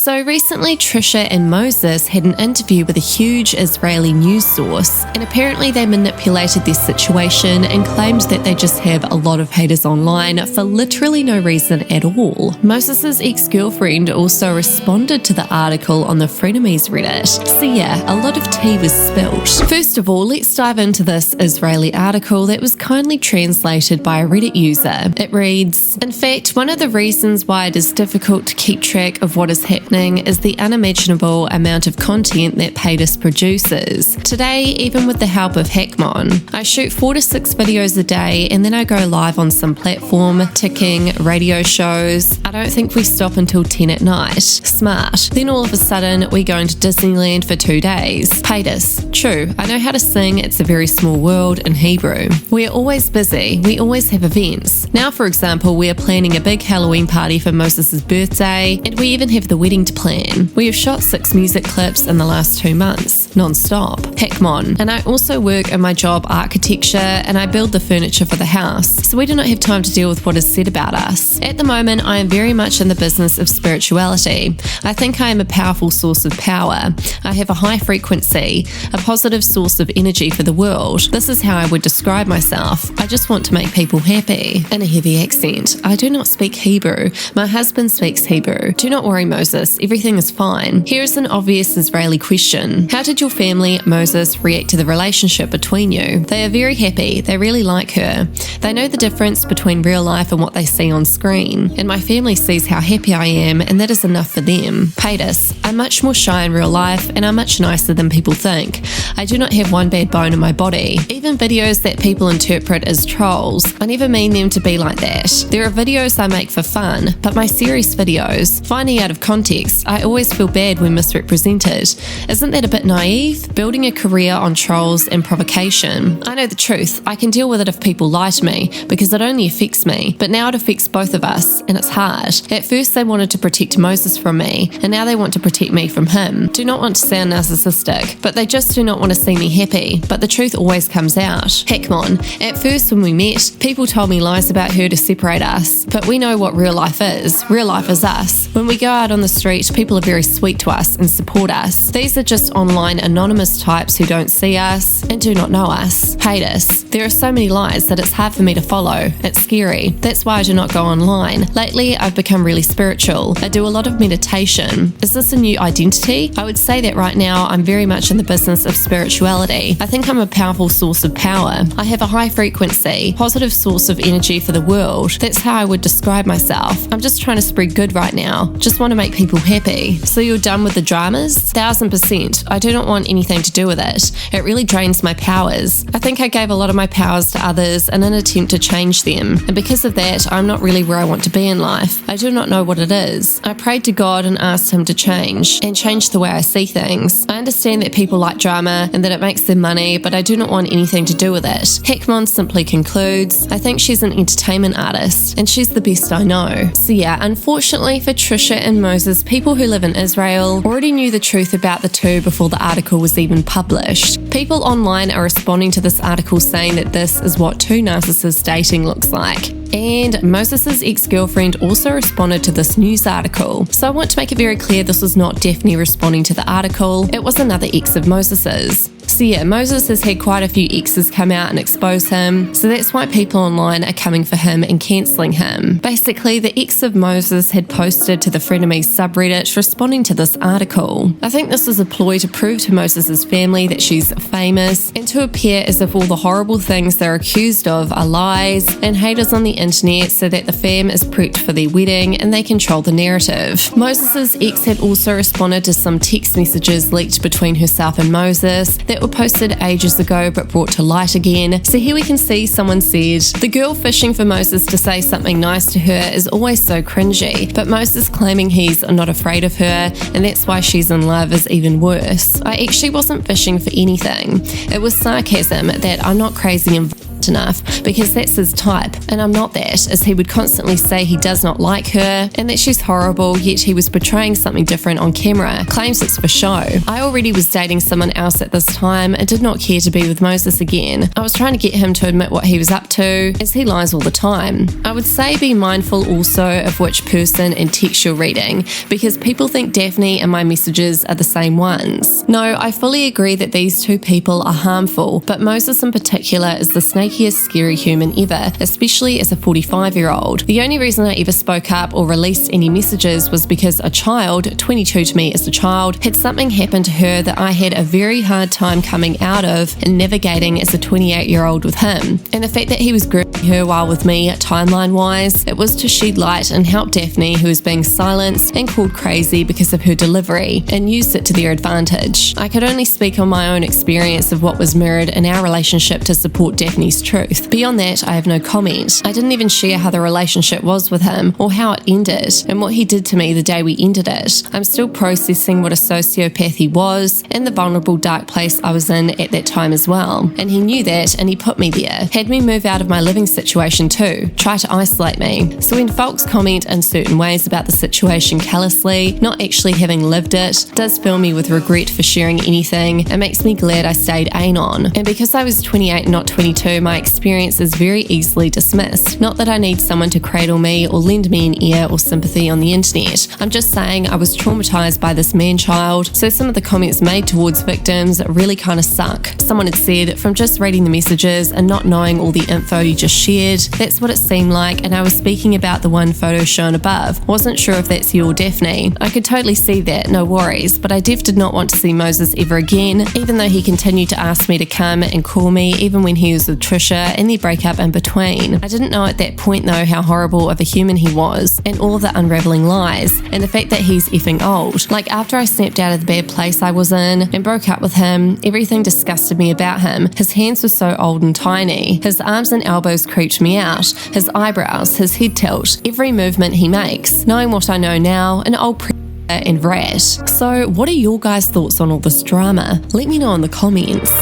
So recently, Trisha and Moses had an interview with a huge Israeli news source, and apparently they manipulated their situation and claimed that they just have a lot of haters online for literally no reason at all. Moses' ex-girlfriend also responded to the article on the Frenemies Reddit. So yeah, a lot of tea was spilled. First of all, let's dive into this Israeli article that was kindly translated by a Reddit user. It reads, "In fact, one of the reasons why it is difficult to keep track of what is happening is the unimaginable amount of content that Paytas produces. Today, even with the help of Hackmon, I shoot 4 to 6 videos a day and then I go live on some platform, ticking, radio shows. I don't think we stop until 10 at night. Smart. Then all of a sudden, we go into Disneyland for 2 days. Paytas. True, I know how to sing, it's a very small world in Hebrew. We are always busy, we always have events. Now, for example, we are planning a big Halloween party for Moses' birthday, and we even have the wedding to plan. We have shot 6 music clips in the last 2 months, non-stop. Heckmon. And I also work in my job architecture and I build the furniture for the house, so we do not have time to deal with what is said about us. At the moment, I am very much in the business of spirituality. I think I am a powerful source of power. I have a high frequency, a positive source of energy for the world. This is how I would describe myself. I just want to make people happy." In a heavy accent. "I do not speak Hebrew. My husband speaks Hebrew. Do not worry, Moses. Everything is fine." Here is an obvious Israeli question. How did your family, Moses, react to the relationship between you? They are very happy. They really like her. They know the difference between real life and what they see on screen. And my family sees how happy I am, and that is enough for them. Paytas. I'm much more shy in real life, and I'm much nicer than people think. I do not have one bad bone in my body. Even videos that people interpret as trolls, I never mean them to be like that. There are videos I make for fun, but my serious videos, finding out of context, I always feel bad when misrepresented. Isn't that a bit naive? Building a career on trolls and provocation. I know the truth. I can deal with it if people lie to me, because it only affects me. But now it affects both of us, and it's hard. At first they wanted to protect Moses from me, and now they want to protect me from him. Do not want to sound narcissistic, but they just do not want to see me happy. But the truth always comes out. Heckmon. At first when we met, people told me lies about her to separate us. But we know what real life is. Real life is us. When we go out on the street, people are very sweet to us and support us. These are just online anonymous types who don't see us and do not know us. Paytas. There are so many lies that it's hard for me to follow. It's scary. That's why I do not go online. Lately, I've become really spiritual. I do a lot of meditation. Is this a new identity? I would say that right now I'm very much in the business of spirituality. I think I'm a powerful source of power. I have a high frequency, positive source of energy for the world. That's how I would describe myself. I'm just trying to spread good right now. Just want to make people happy. So you're done with the dramas? 1000%. I do not want anything to do with it. It really drains my powers. I think I gave a lot of my powers to others in an attempt to change them. And because of that, I'm not really where I want to be in life. I do not know what it is. I prayed to God and asked him to change the way I see things. I understand that people like drama and that it makes them money, but I do not want anything to do with it. Heckmon simply concludes, I think she's an entertainment artist, and she's the best I know. So yeah, unfortunately for Trisha and Moses, people who live in Israel already knew the truth about the two before the article was even published. People online are responding to this article saying that this is what two narcissists dating looks like. And Moses' ex-girlfriend also responded to this news article. So I want to make it very clear this was not Daphne responding to the article, it was another ex of Moses's. So yeah, Moses has had quite a few exes come out and expose him, so that's why people online are coming for him and cancelling him. Basically, the ex of Moses had posted to the Frenemies subreddit responding to this article. I think this is a ploy to prove to Moses' family that she's famous and to appear as if all the horrible things they're accused of are lies and haters on the internet, so that the fam is prepped for their wedding and they control the narrative. Moses' ex had also responded to some text messages leaked between herself and Moses that were posted ages ago but brought to light again. So here we can see someone said, the girl fishing for Moses to say something nice to her is always so cringy, but Moses claiming he's not afraid of her and that's why she's in love is even worse. I actually wasn't fishing for anything. It was sarcasm that I'm not crazy and enough because that's his type, and I'm not that, as he would constantly say he does not like her and that she's horrible, yet he was portraying something different on camera, claims it's for show. I already was dating someone else at this time and did not care to be with Moses again. I was trying to get him to admit what he was up to, as he lies all the time. I would say be mindful also of which person and text you're reading, because people think Daphne and my messages are the same ones. No, I fully agree that these two people are harmful, but Moses in particular is the snakiest, scary human ever, especially as a 45-year-old. The only reason I ever spoke up or released any messages was because a child, 22 to me as a child, had something happen to her that I had a very hard time coming out of and navigating as a 28-year-old with him. And the fact that he was grooming her while with me, timeline-wise, it was to shed light and help Daphne, who was being silenced and called crazy because of her delivery, and used it to their advantage. I could only speak on my own experience of what was mirrored in our relationship to support Daphne's truth. Beyond that, I have no comment. I didn't even share how the relationship was with him or how it ended and what he did to me the day we ended it. I'm still processing what a sociopath he was and the vulnerable dark place I was in at that time as well. And he knew that, and he put me there. Had me move out of my living situation too, try to isolate me. So when folks comment in certain ways about the situation callously, not actually having lived it, does fill me with regret for sharing anything and makes me glad I stayed anon. And because I was 28 not 22, my experience is very easily dismissed. Not that I need someone to cradle me or lend me an ear or sympathy on the internet. I'm just saying I was traumatized by this man-child, so some of the comments made towards victims really kind of suck. Someone had said, from just reading the messages and not knowing all the info you just shared, that's what it seemed like, and I was speaking about the one photo shown above. Wasn't sure if that's you or Daphne. I could totally see that, no worries, but I did not want to see Moses ever again, even though he continued to ask me to come and call me even when he was with Trisha and their breakup in between. I didn't know at that point though how horrible of a human he was, and all of the unraveling lies, and the fact that he's effing old. Like, after I snapped out of the bad place I was in and broke up with him, everything disgusted me about him. His hands were so old and tiny, his arms and elbows creeped me out, his eyebrows, his head tilt, every movement he makes. Knowing what I know now, an old and rat. So what are your guys' thoughts on all this drama? Let me know in the comments.